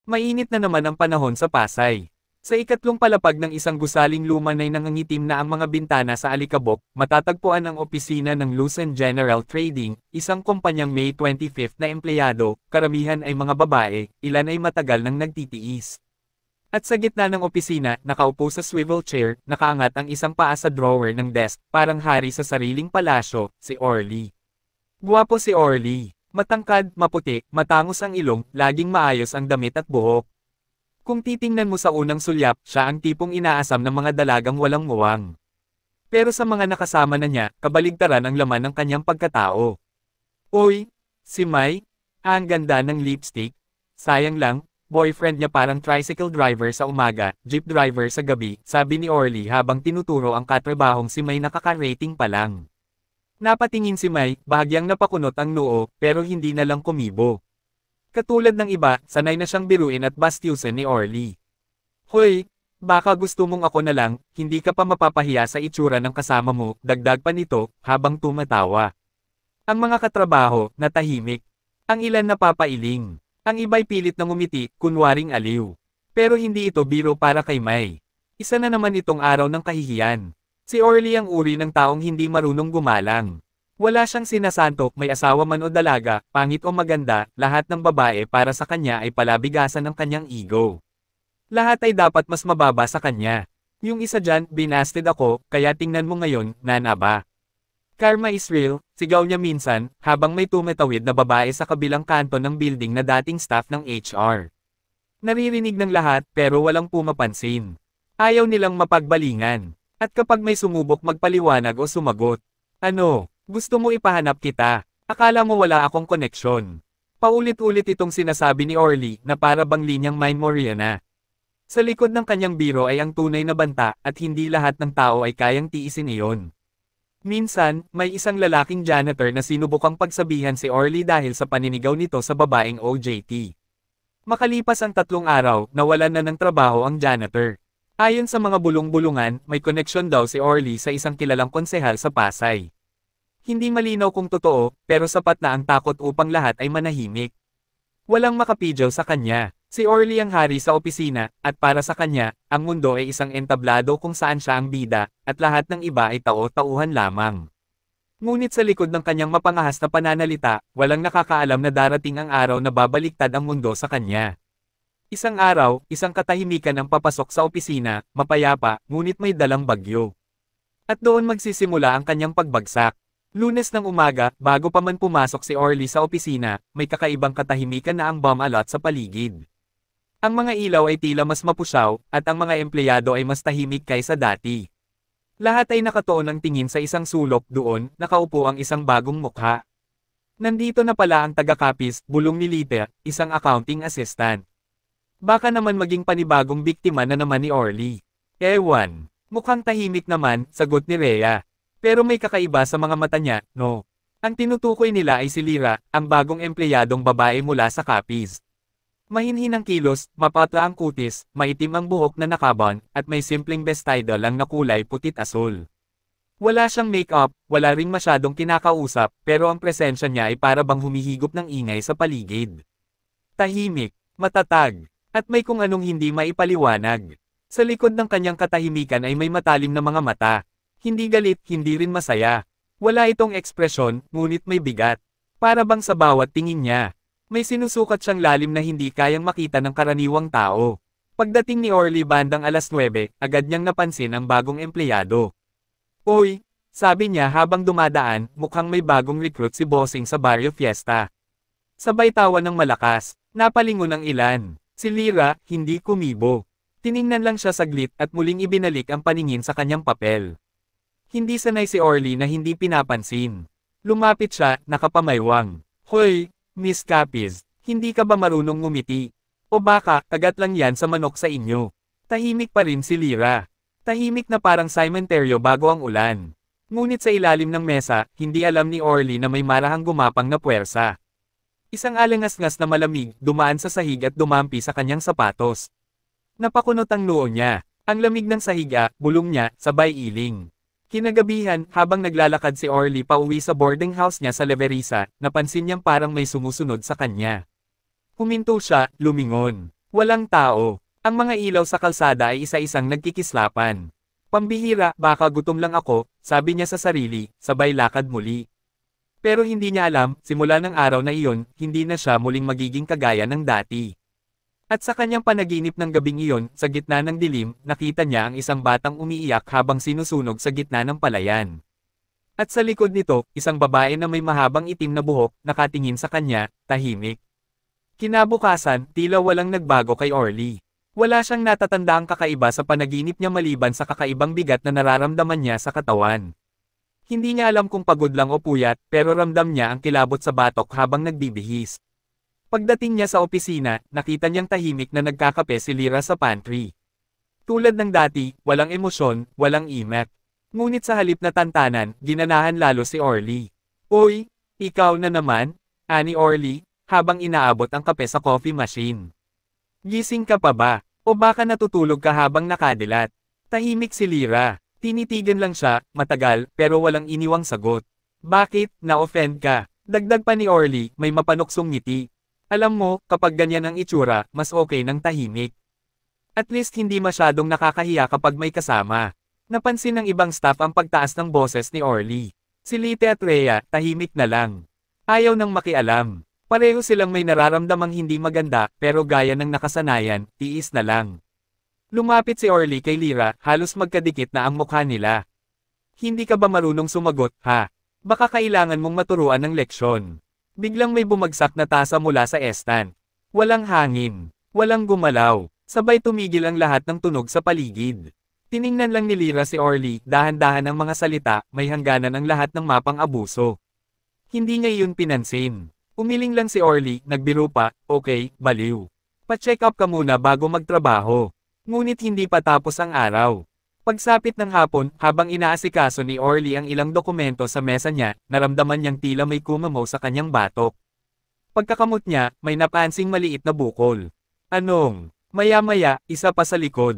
Mainit na naman ang panahon sa Pasay. Sa ikatlong palapag ng isang gusaling luman ay nangangitim na ang mga bintana sa Alikabok, matatagpuan ang opisina ng Lucent General Trading, isang kumpanyang May 25 na empleyado, karamihan ay mga babae, ilan ay matagal nang nagtitiis. At sa gitna ng opisina, nakaupo sa swivel chair, nakaangat ang isang paa sa drawer ng desk, parang hari sa sariling palasyo, si Orly. Guwapo si Orly. Matangkad, maputi, matangos ang ilong, laging maayos ang damit at buhok. Kung titingnan mo sa unang sulyap, siya ang tipong inaasam ng mga dalagang walang muwang. Pero sa mga nakasama na niya, kabaligtaran ang laman ng kanyang pagkatao. Uy, si Mai, ang ganda ng lipstick. Sayang lang, boyfriend niya parang tricycle driver sa umaga, jeep driver sa gabi, sabi ni Orly habang tinuturo ang katrabahong si Mai nakaka-rating pa lang. Napatingin si Mai, bahagyang napakunot ang noo, pero hindi na lang kumibo. Katulad ng iba, sanay na siyang biruin at bastyusin ni Orly. Hoy, baka gusto mong ako na lang, hindi ka pa mapapahiya sa itsura ng kasama mo, dagdag pa nito, habang tumatawa. Ang mga katrabaho, natahimik. Ang ilan napapailing. Ang iba'y pilit na ngumiti, kunwaring aliw. Pero hindi ito biro para kay Mai. Isa na naman itong araw ng kahihiyan. Si Orly ang uri ng taong hindi marunong gumalang. Wala siyang sinasantok, may asawa man o dalaga, pangit o maganda, lahat ng babae para sa kanya ay palabigasan ng kanyang ego. Lahat ay dapat mas mababa sa kanya. Yung isa dyan, binasted ako, kaya tingnan mo ngayon, nanaba. Karma is real, sigaw niya minsan, habang may tumatawid na babae sa kabilang kanto ng building na dating staff ng HR. Naririnig ng lahat, pero walang pumapansin. Ayaw nilang mapagbalingan. At kapag may sumubok magpaliwanag o sumagot, ano, gusto mo ipahanap kita? Akala mo wala akong koneksyon. Paulit-ulit itong sinasabi ni Orly na para bang linyang Mine Moriana. Sa likod ng kanyang biro ay ang tunay na banta at hindi lahat ng tao ay kayang tiisin iyon. Minsan, may isang lalaking janitor na sinubukang pagsabihan si Orly dahil sa paninigaw nito sa babaeng OJT. Makalipas ang 3 araw, nawalan na ng trabaho ang janitor. Ayon sa mga bulong-bulungan, may koneksyon daw si Orly sa isang kilalang konsehal sa Pasay. Hindi malinaw kung totoo, pero sapat na ang takot upang lahat ay manahimik. Walang makapidyaw sa kanya. Si Orly ang hari sa opisina, at para sa kanya, ang mundo ay isang entablado kung saan siya ang bida, at lahat ng iba ay tao-tauhan lamang. Ngunit sa likod ng kanyang mapangahas na pananalita, walang nakakaalam na darating ang araw na babaliktad ang mundo sa kanya. Isang araw, isang katahimikan ang papasok sa opisina, mapayapa, ngunit may dalang bagyo. At doon magsisimula ang kanyang pagbagsak. Lunes ng umaga, bago pa man pumasok si Orly sa opisina, may kakaibang katahimikan na ang bomb alert sa paligid. Ang mga ilaw ay tila mas mapusyaw, at ang mga empleyado ay mas tahimik kaysa dati. Lahat ay nakatuon ang tingin sa isang sulok, doon, nakaupo ang isang bagong mukha. Nandito na pala ang taga-kapis, bulong ni Lita, isang accounting assistant. Baka naman maging panibagong biktima na naman ni Orly. Ewan. Mukhang tahimik naman, sagot ni Rhea. Pero may kakaiba sa mga mata niya, no? Ang tinutukoy nila ay si Lyra, ang bagong empleyadong babae mula sa Capiz. Mahinhin ang kilos, mapatla ang kutis, maitim ang buhok na nakabon, at may simpleng vestido lang na kulay putit-asul. Wala siyang make-up, wala ring masyadong kinakausap, pero ang presensya niya ay para bang humihigop ng ingay sa paligid. Tahimik, matatag, at may kung anong hindi maipaliwanag. Sa likod ng kanyang katahimikan ay may matalim na mga mata. Hindi galit, hindi rin masaya. Wala itong ekspresyon, ngunit may bigat. Para bang sa bawat tingin niya, may sinusukat siyang lalim na hindi kayang makita ng karaniwang tao. Pagdating ni Orly bandang 9:00, agad niyang napansin ang bagong empleyado. Uy, sabi niya habang dumadaan, mukhang may bagong recruit si Bossing sa Barrio Fiesta. Sabay tawa ng malakas, napalingon ang ilan. Si Lyra, hindi kumibo. Tiningnan lang siya saglit at muling ibinalik ang paningin sa kanyang papel. Hindi sanay si Orly na hindi pinapansin. Lumapit siya, nakapamaywang. Hoy, Miss Capiz, hindi ka ba marunong ngumiti? O baka, kagat lang yan sa manok sa inyo. Tahimik pa rin si Lyra. Tahimik na parang sementeryo bago ang ulan. Ngunit sa ilalim ng mesa, hindi alam ni Orly na may marahang gumapang na puwersa. Isang alangas-ngas na malamig, dumaan sa sahig at dumampi sa kanyang sapatos. Napakunot ang noo niya. Ang lamig ng sahiga, bulong niya, sabay iling. Kinagabihan, habang naglalakad si Orly pauwi sa boarding house niya sa Leverisa, napansin niyang parang may sumusunod sa kanya. Huminto siya, lumingon. Walang tao. Ang mga ilaw sa kalsada ay isa-isang nagkikislapan. Pambihira, baka gutom lang ako, sabi niya sa sarili, sabay lakad muli. Pero hindi niya alam, simula ng araw na iyon, hindi na siya muling magiging kagaya ng dati. At sa kanyang panaginip ng gabing iyon, sa gitna ng dilim, nakita niya ang isang batang umiiyak habang sinusunog sa gitna ng palayan. At sa likod nito, isang babae na may mahabang itim na buhok, nakatingin sa kanya, tahimik. Kinabukasan, tila walang nagbago kay Orly. Wala siyang natatandaang kakaiba sa panaginip niya maliban sa kakaibang bigat na nararamdaman niya sa katawan. Hindi niya alam kung pagod lang o puyat, pero ramdam niya ang kilabot sa batok habang nagbibihis. Pagdating niya sa opisina, nakita niyang tahimik na nagkakape si Lyra sa pantry. Tulad ng dati, walang emosyon, walang imek. Ngunit sa halip na tantanan, ginanahan lalo si Orly. "Uy, ikaw na naman?" ani Orly, habang inaabot ang kape sa coffee machine. "Gising ka pa ba? O baka natutulog ka habang nakadilat?" Tahimik si Lyra. Tinitigan lang siya, matagal, pero walang iniwang sagot. "Bakit, na-offend ka?" Dagdag pa ni Orly, may mapanuksong ngiti. "Alam mo, kapag ganyan ang itsura, mas okay ng tahimik. At least hindi masyadong nakakahiya kapag may kasama." Napansin ng ibang staff ang pagtaas ng boses ni Orly. Si Lite at Rhea, tahimik na lang. Ayaw nang makialam. Pareho silang may nararamdamang hindi maganda, pero gaya ng nakasanayan, tiis na lang. Lumapit si Orly kay Lyra, halos magkadikit na ang mukha nila. "Hindi ka ba marunong sumagot, ha? Baka kailangan mong maturuan ng leksyon." Biglang may bumagsak na tasa mula sa estan. Walang hangin. Walang gumalaw. Sabay tumigil ang lahat ng tunog sa paligid. Tiningnan lang ni Lyra si Orly, dahan-dahan ang mga salita, may hangganan ang lahat ng mapang abuso. Hindi niya iyon pinansin. Umiling lang si Orly, nagbiro pa, "Okay, baliw. Pa-check up ka muna bago magtrabaho." Ngunit hindi pa tapos ang araw. Pagsapit ng hapon, habang inaasikaso ni Orly ang ilang dokumento sa mesa niya, naramdaman niyang tila may kumamaw sa kanyang batok. Pagkakamot niya, may napansing maliit na bukol. Anong? Maya-maya, isa pa sa likod.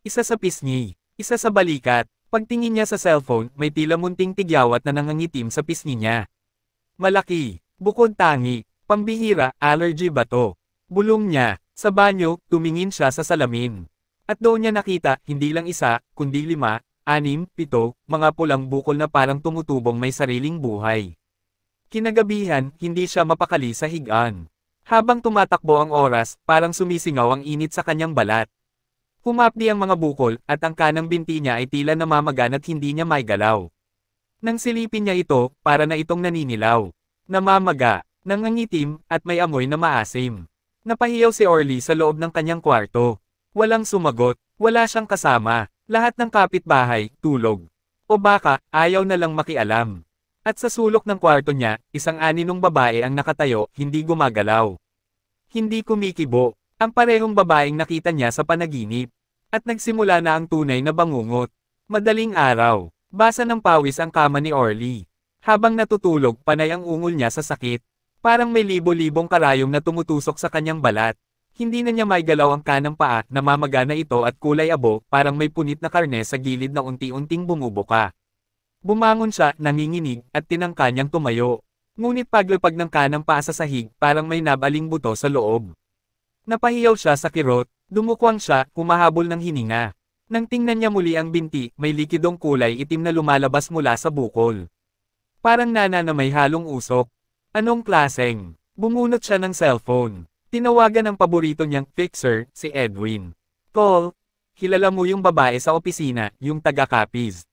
Isa sa pisngi. Isa sa balikat. Pagtingin niya sa cellphone, may tila munting tigyawat na nangangitim sa pisngi niya. Malaki. Bukod tangi. Pambihira, allergy ba to? Bulong niya. Sa banyo, tumingin siya sa salamin. At doon niya nakita, hindi lang isa, kundi 5, 6, 7, mga pulang bukol na parang tumutubong may sariling buhay. Kinagabihan, hindi siya mapakali sa higaan. Habang tumatakbo ang oras, parang sumisingaw ang init sa kanyang balat. Humapdi ang mga bukol, at ang kanang binti niya ay tila namamagan at hindi niya maigalaw. Nang silipin niya ito, para na itong naninilaw. Namamaga, nangangitim, at may amoy na maasim. Napahiyaw si Orly sa loob ng kanyang kwarto. Walang sumagot, wala siyang kasama, lahat ng kapitbahay, tulog. O baka, ayaw na lang makialam. At sa sulok ng kwarto niya, isang aninong babae ang nakatayo, hindi gumagalaw. Hindi kumikibo, ang parehong babaeng nakita niya sa panaginip. At nagsimula na ang tunay na bangungot. Madaling araw, basa ng pawis ang kama ni Orly. Habang natutulog, panay ang ungol niya sa sakit. Parang may libo-libong karayom na tumutusok sa kanyang balat. Hindi na niya maigalaw ang kanang paa, namamaga na ito at kulay abo, parang may punit na karne sa gilid na unti-unting bumubuka. Bumangon siya, nanginginig, at tinangka niyang tumayo. Ngunit paglapag ng kanang paa sa sahig, parang may nabaling buto sa loob. Napahiyaw siya sa kirot, dumukwang siya, humahabol ng hininga. Nang tingnan niya muli ang binti, may likidong kulay itim na lumalabas mula sa bukol. Parang nana na may halong usok. Anong klaseng? Bumunot siya ng cellphone. Tinawagan ang paborito niyang fixer, si Edwin. "Call, kilala mo yung babae sa opisina, yung taga-copies.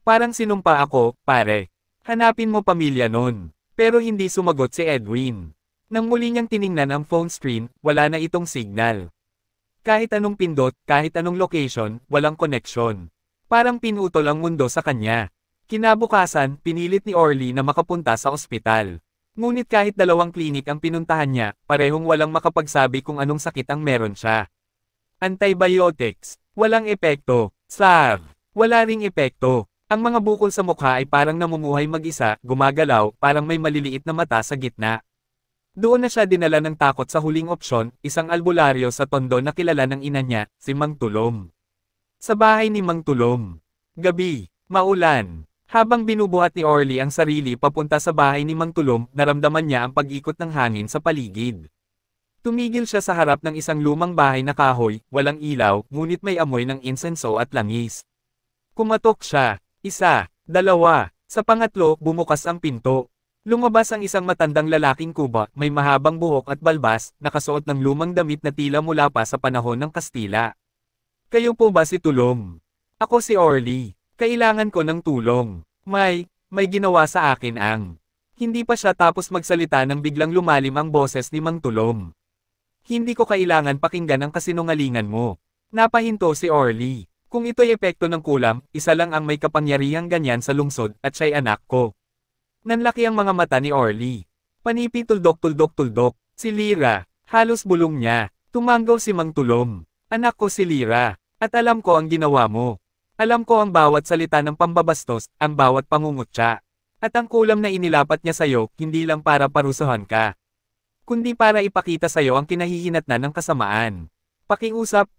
Parang sinumpa ako, pare. Hanapin mo pamilya nun." Pero hindi sumagot si Edwin. Nang muli niyang tiningnan ang phone screen, wala na itong signal. Kahit anong pindot, kahit anong location, walang koneksyon. Parang pinutol ang mundo sa kanya. Kinabukasan, pinilit ni Orly na makapunta sa ospital. Ngunit kahit 2 klinik ang pinuntahan niya, parehong walang makapagsabi kung anong sakit ang meron siya. Antibiotics, walang epekto. Salve, wala ring epekto. Ang mga bukol sa mukha ay parang namumuhay mag-isa, gumagalaw, parang may maliliit na mata sa gitna. Doon na siya dinala ng takot sa huling opsyon, isang albularyo sa tondo na kilala ng ina niya, si Mang Tulom. Sa bahay ni Mang Tulom. Gabi, maulan. Habang binubuhat ni Orly ang sarili papunta sa bahay ni Mang Tulom, naramdaman niya ang pag-ikot ng hangin sa paligid. Tumigil siya sa harap ng isang lumang bahay na kahoy, walang ilaw, ngunit may amoy ng insenso at langis. Kumatok siya. Isa, dalawa. Sa pangatlo, bumukas ang pinto. Lumabas ang isang matandang lalaking kuba, may mahabang buhok at balbas, nakasuot ng lumang damit na tila mula pa sa panahon ng Kastila. Kayo po ba si Tulong? Ako si Orly. Kailangan ko ng tulong. May ginawa sa akin ang. Hindi pa siya tapos magsalita nang biglang lumalim ang boses ni Mang Tulong. Hindi ko kailangan pakinggan ang kasinungalingan mo. Napahinto si Orly. Kung ito'y epekto ng kulam, isa lang ang may kapangyarihang ganyan sa lungsod, at siya'y anak ko. Nanlaki ang mga mata ni Orly. Panipi tuldok-tuldok-tuldok. Si Lyra. Halos bulong niya. Tumanggaw si Mang Tulong. Anak ko si Lyra. At alam ko ang ginawa mo. Alam ko ang bawat salita ng pambabastos, ang bawat pangungutya. At ang kulam na inilapat niya sa'yo, hindi lang para parusahan ka. Kundi para ipakita sa'yo ang kinahihinatnan ng kasamaan. Pakiusap,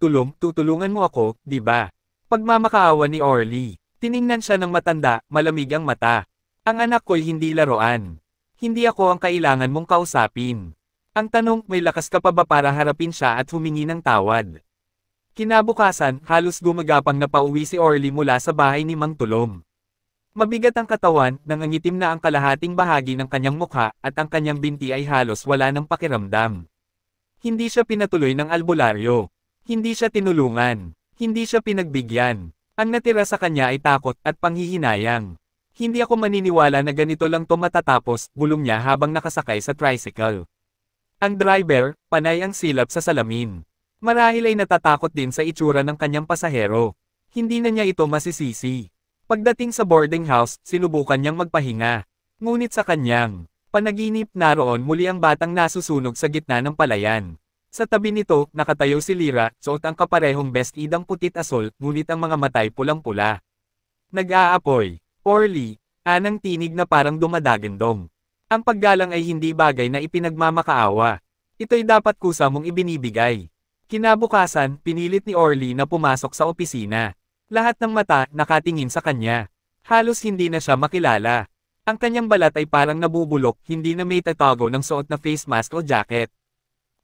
tutulungan mo ako, di ba? Pagmamakaawa ni Orly. Tiningnan siya ng matanda, malamig ang mata. Ang anak ko'y hindi laruan. Hindi ako ang kailangan mong kausapin. Ang tanong, may lakas ka pa ba para harapin siya at humingi ng tawad? Kinabukasan, halos gumagapang na pauwi si Orly mula sa bahay ni Mang Tulong. Mabigat ang katawan, nangangitim na ang kalahating bahagi ng kanyang mukha, at ang kanyang binti ay halos wala ng pakiramdam. Hindi siya pinatuloy ng albularyo. Hindi siya tinulungan. Hindi siya pinagbigyan. Ang natira sa kanya ay takot at panghihinayang. Hindi ako maniniwala na ganito lang to matatapos, bulong niya habang nakasakay sa tricycle. Ang driver, panay ang silap sa salamin. Marahil ay natatakot din sa itsura ng kanyang pasahero. Hindi na niya ito masisisi. Pagdating sa boarding house, sinubukan niyang magpahinga. Ngunit sa kanyang panaginip, naroon muli ang batang nasusunog sa gitna ng palayan. Sa tabi nito, nakatayo si Lyra, suot ang kaparehong bestidang putit-asol, ngunit ang mga matay pulang-pula. Nag-aapoy. Orly, anang tinig na parang dumadagendong. Ang paggalang ay hindi bagay na ipinagmamakaawa. Ito'y dapat kusa mong ibinibigay. Kinabukasan, pinilit ni Orly na pumasok sa opisina. Lahat ng mata nakatingin sa kanya. Halos hindi na siya makilala. Ang kanyang balat ay parang nabubulok, hindi na may tatago ng suot na face mask o jacket.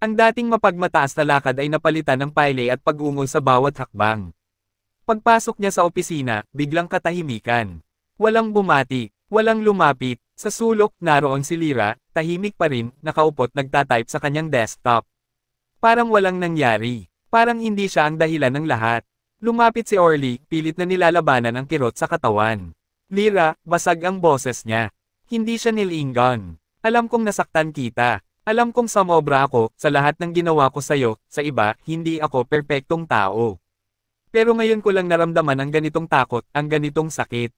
Ang dating mapagmataas na lakad ay napalitan ng paile at pag-ungol sa bawat hakbang. Pagpasok niya sa opisina, biglang katahimikan. Walang bumati, walang lumapit. Sa sulok, naroon si Lyra, tahimik pa rin, nakaupot nagtatype sa kanyang desktop. Parang walang nangyari. Parang hindi siya ang dahilan ng lahat. Lumapit si Orly, pilit na nilalabanan ang kirot sa katawan. Lyra, basag ang boses niya. Hindi siya nilingon. Alam kong nasaktan kita. Alam kong sumobra ako, sa lahat ng ginawa ko sa'yo, sa iba, hindi ako perpektong tao. Pero ngayon ko lang naramdaman ang ganitong takot, ang ganitong sakit.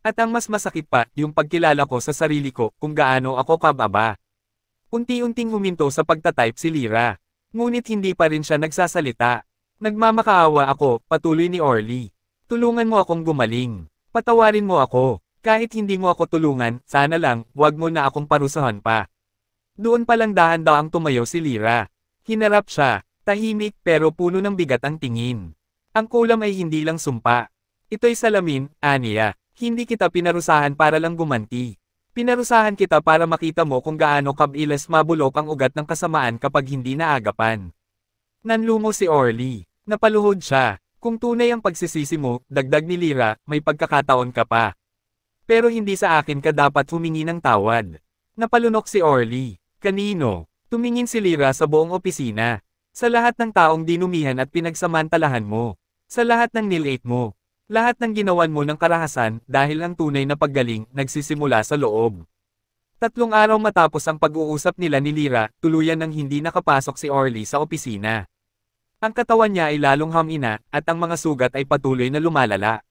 At ang mas masakit pa, yung pagkilala ko sa sarili ko, kung gaano ako kababa. Unti-unting huminto sa pagtatype si Lyra. Ngunit hindi pa rin siya nagsasalita. Nagmamakaawa ako, patuloy ni Orly. Tulungan mo akong gumaling. Patawarin mo ako. Kahit hindi mo ako tulungan, sana lang, wag mo na akong parusahan pa. Doon palang dahan-dahang tumayo si Lyra. Hinarap siya, tahimik pero puno ng bigat ang tingin. Ang kulam ay hindi lang sumpa. Ito'y salamin, aniya. Hindi kita pinarusahan para lang gumanti. Pinarusahan kita para makita mo kung gaano kabilis mabulok ang ugat ng kasamaan kapag hindi naagapan. Nanlumo si Orly. Napaluhod siya. Kung tunay ang pagsisisi mo, dagdag ni Lyra, may pagkakataon ka pa. Pero hindi sa akin ka dapat humingi ng tawad. Napalunok si Orly. Kanino? Tumingin si Lyra sa buong opisina. Sa lahat ng taong dinumihan at pinagsamantalahan mo. Sa lahat ng nilate mo. Lahat ng ginawan mo ng karahasan, dahil ang tunay na paggaling, nagsisimula sa loob. 3 araw matapos ang pag-uusap nila ni Lyra, tuluyan nang hindi nakapasok si Orly sa opisina. Ang katawan niya ay lalong hamina, at ang mga sugat ay patuloy na lumalala.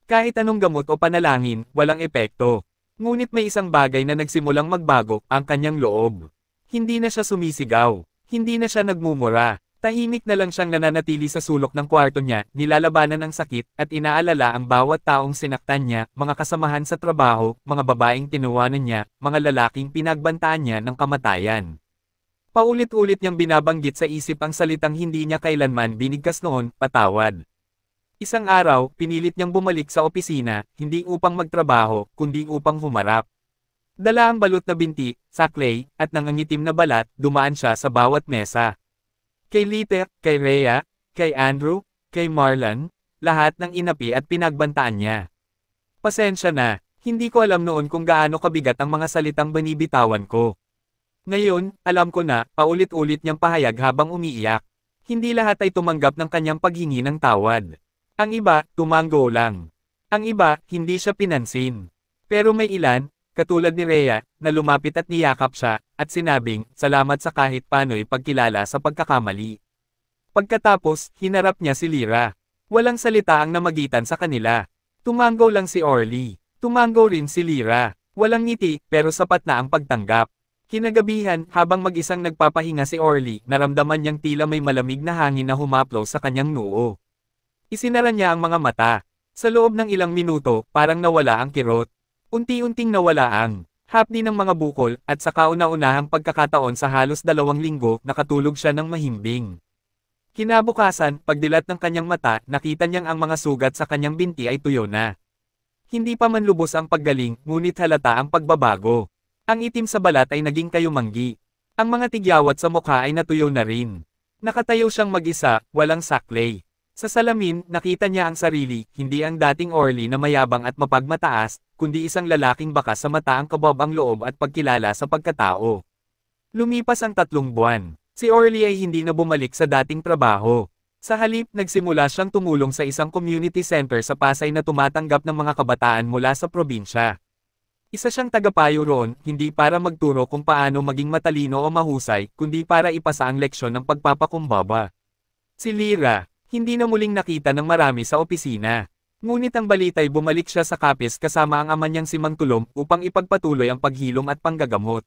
Kahit anong gamot o panalangin, walang epekto. Ngunit may isang bagay na nagsimulang magbago, ang kanyang loob. Hindi na siya sumisigaw. Hindi na siya nagmumura. Tahimik na lang siyang nananatili sa sulok ng kwarto niya, nilalabanan ng sakit, at inaalala ang bawat taong sinaktan niya, mga kasamahan sa trabaho, mga babaeng tinuwanan niya, mga lalaking pinagbantaan niya ng kamatayan. Paulit-ulit niyang binabanggit sa isip ang salitang hindi niya kailanman binigkas noon, patawad. Isang araw, pinilit niyang bumalik sa opisina, hindi upang magtrabaho, kundi upang humarap. Dala ang balot na binti, saklay, at nangangitim na balat, dumaan siya sa bawat mesa. Kay Lita, kay Rhea, kay Andrew, kay Marlon, lahat ng inapi at pinagbantaan niya. Pasensya na, hindi ko alam noon kung gaano kabigat ang mga salitang binibitawan ko. Ngayon, alam ko na, paulit-ulit niyang pahayag habang umiiyak. Hindi lahat ay tumanggap ng kanyang paghingi ng tawad. Ang iba, tumanggo lang. Ang iba, hindi siya pinansin. Pero may ilan, katulad ni Rhea, na lumapit at niyakap siya, at sinabing, salamat sa kahit paano'y pagkilala sa pagkakamali. Pagkatapos, hinarap niya si Lyra. Walang salita ang namagitan sa kanila. Tumanggo lang si Orly. Tumanggo rin si Lyra. Walang ngiti, pero sapat na ang pagtanggap. Kinagabihan, habang mag-isang nagpapahinga si Orly, naramdaman niyang tila may malamig na hangin na humaplo sa kanyang noo. Isinara niya ang mga mata. Sa loob ng ilang minuto, parang nawala ang kirot. Unti-unting nawala ang hapdi ng mga bukol, at sa kauna-unahang pagkakataon sa halos 2 linggo, nakatulog siya ng mahimbing. Kinabukasan, pagdilat ng kanyang mata, nakita niyang ang mga sugat sa kanyang binti ay tuyo na. Hindi pa man lubos ang paggaling, ngunit halata ang pagbabago. Ang itim sa balat ay naging kayumanggi. Ang mga tigyawat sa mukha ay natuyo na rin. Nakatayo siyang mag-isa, walang saklay. Sa salamin, nakita niya ang sarili, hindi ang dating Orly na mayabang at mapagmataas, kundi isang lalaking bakas sa mata ang kabab ang loob at pagkilala sa pagkatao. Lumipas ang 3 buwan. Si Orly ay hindi na bumalik sa dating trabaho. Sa halip, nagsimula siyang tumulong sa isang community center sa Pasay na tumatanggap ng mga kabataan mula sa probinsya. Isa siyang tagapayo roon, hindi para magturo kung paano maging matalino o mahusay, kundi para ipasa ang leksyon ng pagpapakumbaba. Si Lyra, hindi na muling nakita ng marami sa opisina. Ngunit ang balita'y bumalik siya sa Capiz kasama ang ama niyang si Mang Tulom upang ipagpatuloy ang paghilom at panggagamot.